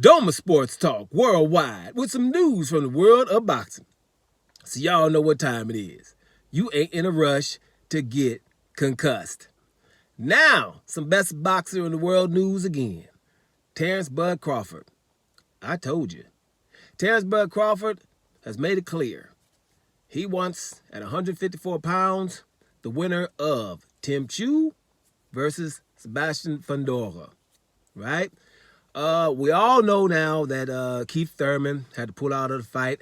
Doma Sports Talk worldwide with some news from the world of boxing. So y'all know what time it is. You ain't in a rush to get concussed. Now, some best boxer in the world news again. Terence Bud Crawford. I told you. Terence Bud Crawford has made it clear. He wants, at 154 pounds, the winner of Tszyu versus Sebastian Fundora. Right? We all know now that Keith Thurman had to pull out of the fight.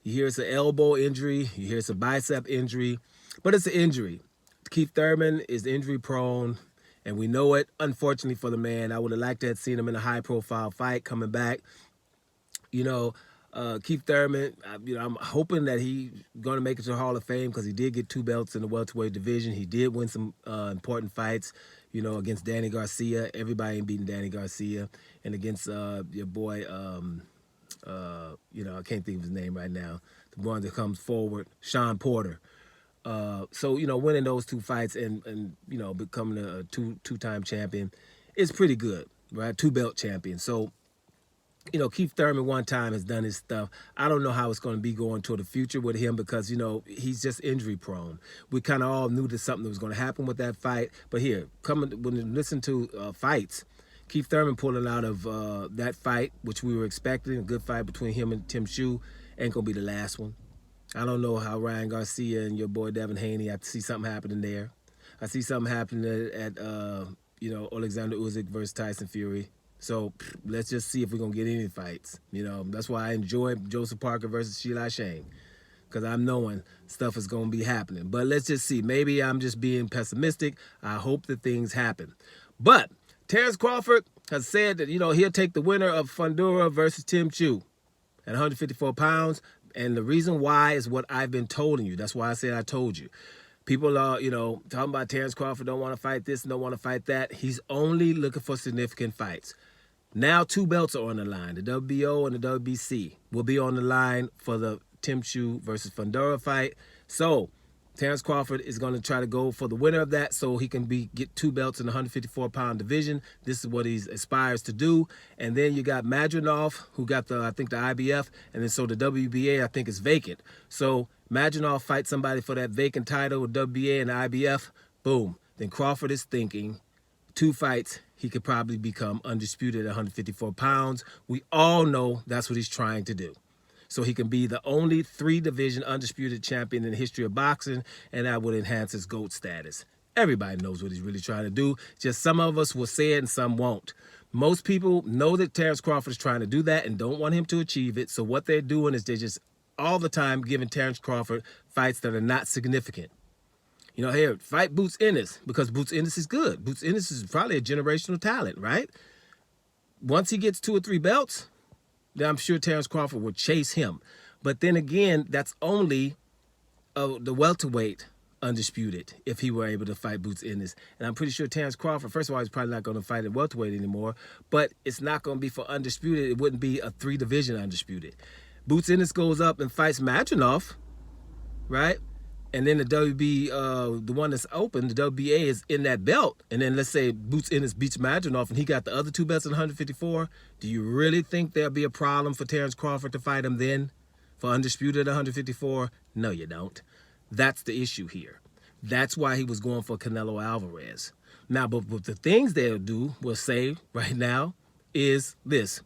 You hear it's an elbow injury. You hear it's a bicep injury. But it's an injury. Keith Thurman is injury prone, and we know it. Unfortunately for the man, I would have liked to have seen him in a high-profile fight coming back. Keith Thurman, I'm hoping that he's going to make it to the Hall of Fame because he did get 2 belts in the welterweight division. He did win some important fights, against Danny Garcia. Everybody ain't beating Danny Garcia. And against your boy, I can't think of his name right now, the one that comes forward, Sean Porter. Winning those 2 fights and becoming a two-time champion is pretty good, right? 2-belt champion. So, Keith Thurman one time has done his stuff. I don't know how it's going to be going toward the future with him because, he's just injury prone. We kind of all knew that something was going to happen with that fight. But here, when you listen to fights, Keith Thurman pulling out of that fight, which we were expecting, a good fight between him and Tszyu, ain't going to be the last one. I don't know how Ryan Garcia and your boy Devin Haney, I see something happening there. I see something happening at Alexander Usyk versus Tyson Fury. So let's just see if we're going to get any fights. That's why I enjoy Joseph Parker versus Sheila Shane, because I'm knowing stuff is going to be happening. But let's just see. Maybe I'm just being pessimistic. I hope that things happen. But Terence Crawford has said that, he'll take the winner of Fundora versus Tszyu at 154 pounds. And the reason why is what I've been telling you. That's why I said I told you. People are, talking about Terence Crawford don't want to fight this and don't want to fight that. He's only looking for significant fights. Now 2 belts are on the line. The WBO and the WBC will be on the line for the Tszyu versus Fundora fight. So Terence Crawford is going to try to go for the winner of that so he can get 2 belts in the 154-pound division. This is what he aspires to do. And then you got Madrinov, who got the IBF, and then so the WBA, I think, is vacant. So Madrinov fights somebody for that vacant title with WBA and the IBF. Boom. Then Crawford is thinking 2 fights, he could probably become undisputed at 154 pounds. We all know that's what he's trying to do. So he can be the only 3-division undisputed champion in the history of boxing, and that would enhance his GOAT status. Everybody knows what he's really trying to do. Just some of us will say it and some won't. Most people know that Terence Crawford is trying to do that and don't want him to achieve it. So what they're doing is they're just all the time giving Terence Crawford fights that are not significant. Here, fight Boots Ennis because Boots Ennis is good. Boots Ennis is probably a generational talent, right? Once he gets 2 or 3 belts, then I'm sure Terence Crawford would chase him. But then again, that's only the welterweight undisputed if he were able to fight Boots Ennis. And I'm pretty sure Terence Crawford, first of all, he's probably not going to fight at welterweight anymore, but it's not going to be for undisputed. It wouldn't be a 3-division undisputed. Boots Ennis goes up and fights Madrinov, right? And then the WB, the one that's open, the WBA is in that belt. And then let's say Boots Ennis beats Madrinov and he got the other 2 belts in 154. Do you really think there'll be a problem for Terence Crawford to fight him then for undisputed at 154? No, you don't. That's the issue here. That's why he was going for Canelo Alvarez. Now, but the things they'll do, we'll say right now, is this.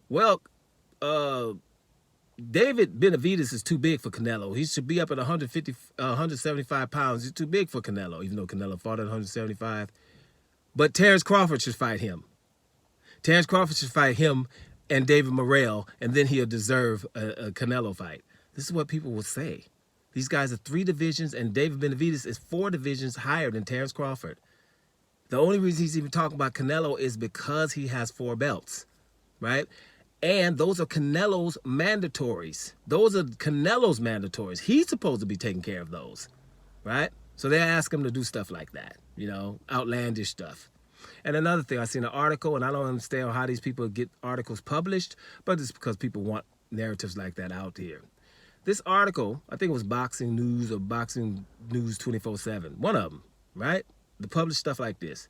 Well, David Benavidez is too big for Canelo. He should be up at 175 pounds. He's too big for Canelo, even though Canelo fought at 175. But Terence Crawford should fight him. Terence Crawford should fight him and David Morrell, and then he'll deserve a Canelo fight. This is what people will say. These guys are 3 divisions, and David Benavidez is 4 divisions higher than Terence Crawford. The only reason he's even talking about Canelo is because he has 4 belts, right? And those are Canelo's mandatories. Those are Canelo's mandatories. He's supposed to be taking care of those, right? So they ask him to do stuff like that, outlandish stuff. And another thing, I seen an article, and I don't understand how these people get articles published, but it's because people want narratives like that out here. This article, I think it was Boxing News or Boxing News 24/7, one of them, right? They published stuff like this.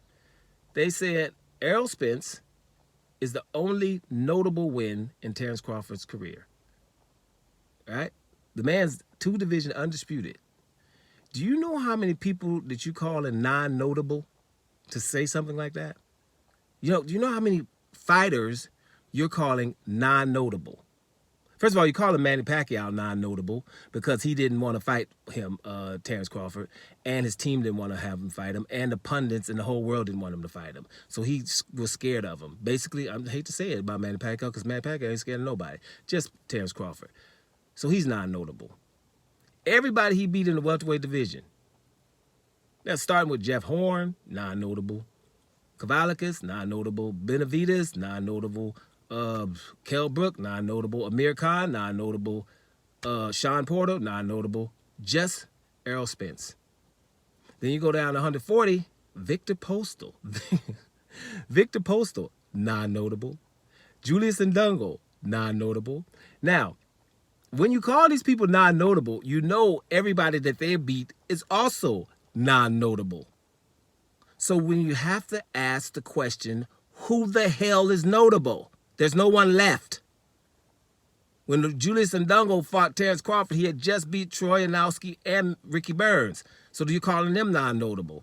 They said Errol Spence is the only notable win in Terence Crawford's career. Right? The man's 2-division undisputed. Do you know how many people that you call a non-notable to say something like that? Do you know how many fighters you're calling non-notable? First of all, you call him Manny Pacquiao non-notable because he didn't want to fight him, Terence Crawford, and his team didn't want to have him fight him, and the pundits and the whole world didn't want him to fight him. So he was scared of him. Basically, I hate to say it about Manny Pacquiao because Manny Pacquiao ain't scared of nobody, just Terence Crawford. So he's non-notable. Everybody he beat in the welterweight division. That's starting with Jeff Horn, non-notable. Kavalikas, non-notable. Benavidez, non-notable. Kell Brook, non-notable. Amir Khan, non-notable. Sean Porter, non-notable. Just Errol Spence. Then you go down to 140, Victor Postal. Victor Postal, non-notable. Julius Ndungo, non-notable. Now, when you call these people non-notable, you know everybody that they beat is also non-notable. So when you have to ask the question, who the hell is notable? There's no one left. When Julius Ndungo fought Terence Crawford, he had just beat Troy Yanowski and Ricky Burns. So do you calling them non-notable?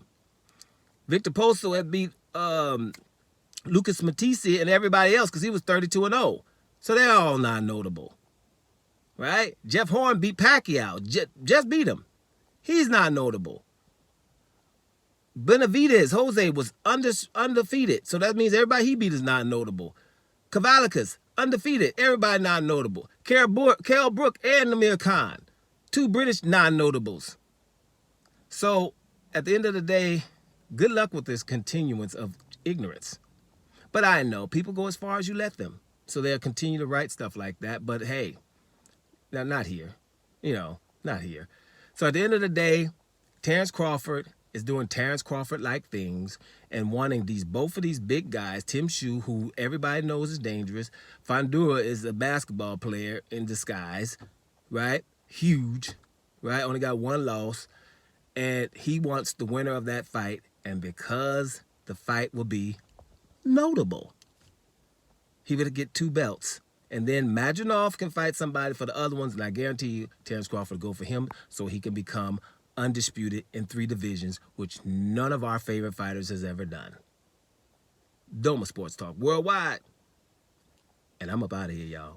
Victor Postal had beat Lucas Matisse and everybody else because he was 32-0. So they're all non-notable. Right? Jeff Horn beat Pacquiao. Just beat him. He's not notable. Benavidez, Jose, was undefeated. So that means everybody he beat is not notable. Kavalikas, undefeated. Everybody not notable. Kell Brook and Amir Khan. 2 British non-notables. So at the end of the day, good luck with this continuance of ignorance. But I know people go as far as you let them. So they'll continue to write stuff like that. But hey, now, not here. Not here. So at the end of the day, Terence Crawford is doing Terence Crawford-like things and wanting both of these big guys, Tszyu, who everybody knows is dangerous. Fundora is a basketball player in disguise, right? Huge, right? Only got 1 loss. And he wants the winner of that fight. And because the fight will be notable, he would get 2 belts. And then Madronov can fight somebody for the other ones, and I guarantee you Terence Crawford will go for him so he can become undisputed in 3 divisions, which none of our favorite fighters has ever done. Doma Sports Talk Worldwide. And I'm up out of here, y'all.